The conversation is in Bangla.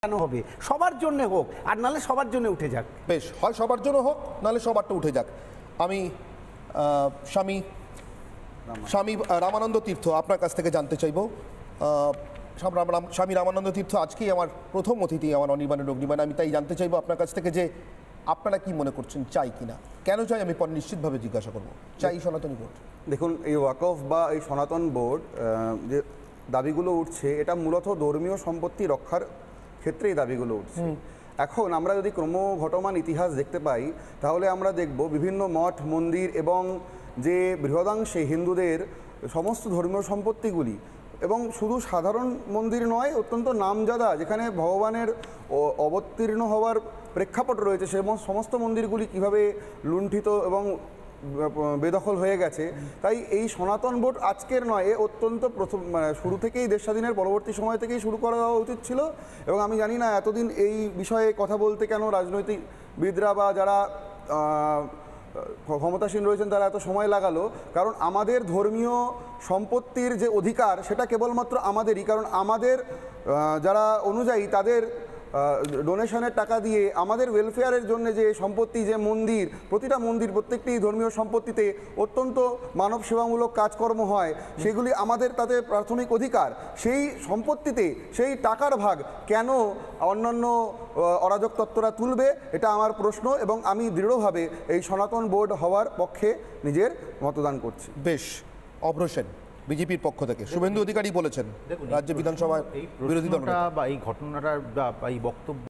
কেন হবে? সবার জন্য হোক, আর নাহলে সবার জন্য উঠে যাক। বেশ, হয় সবার জন্য হোক, নাহলে সবারটা উঠে যাক। আমি স্বামী রামানন্দ তীর্থ আপনার কাছ থেকে জানতে চাইব। স্বামী রামানন্দ তীর্থ আজকেই আমার প্রথম অতিথি আমার অনির্বাণের অগ্নিবাণে। আমি তাই জানতে চাইবো আপনার কাছ থেকে যে আপনারা কি মনে করছেন, চাই কিনা, কেন চাই আমি পরে নিশ্চিতভাবে জিজ্ঞাসা করব। চাই সনাতনী বোর্ড? দেখুন, এই ওয়াকফ বা এই সনাতন বোর্ড যে দাবিগুলো উঠছে, এটা মূলত ধর্মীয় সম্পত্তি রক্ষার ক্ষেত্রে এই দাবিগুলো উঠছে। এখন আমরা যদি ক্রমঘটমান ইতিহাস দেখতে পাই, তাহলে আমরা দেখব বিভিন্ন মঠ মন্দির এবং যে বৃহদাংশে হিন্দুদের সমস্ত ধর্মীয় সম্পত্তিগুলি, এবং শুধু সাধারণ মন্দির নয়, অত্যন্ত নামজাদা যেখানে ভগবানের অবতীর্ণ হওয়ার প্রেক্ষাপট রয়েছে, সে সমস্ত মন্দিরগুলি কিভাবে লুণ্ঠিত এবং বেদখল হয়ে গেছে। তাই এই সনাতন বোর্ড আজকের নয়, এ অত্যন্ত শুরু থেকেই দেশ স্বাধীনের পরবর্তী সময় থেকেই শুরু করা উচিত ছিল। এবং আমি জানি না এতদিন এই বিষয়ে কথা বলতে কেন রাজনৈতিকবিদরা বা যারা ক্ষমতাসীন রয়েছেন তারা এত সময় লাগালো। কারণ আমাদের ধর্মীয় সম্পত্তির যে অধিকার, সেটা কেবলমাত্র আমাদেরই। কারণ আমাদের যারা অনুযায়ী তাদের ডোনেশনের টাকা দিয়ে আমাদের ওয়েলফেয়ারের জন্য যে সম্পত্তি, যে মন্দির, প্রতিটা মন্দির, প্রত্যেকটি ধর্মীয় সম্পত্তিতে অত্যন্ত মানব সেবামূলক কাজকর্ম হয়, সেগুলি আমাদের তাতে প্রাথমিক অধিকার। সেই সম্পত্তিতে সেই টাকার ভাগ কেন অন্যান্য অরাজক তত্ত্বরা তুলবে, এটা আমার প্রশ্ন। এবং আমি দৃঢ়ভাবে এই সনাতন বোর্ড হওয়ার পক্ষে নিজের মতদান করছি। বেশ, অভ্রসেন বিজেপির পক্ষ থেকে শুভেন্দু অধিকারী বলেছেন রাজ্য বিধানসভায় বিরোধী দল বা এই ঘটনাটা বা এই বক্তব্য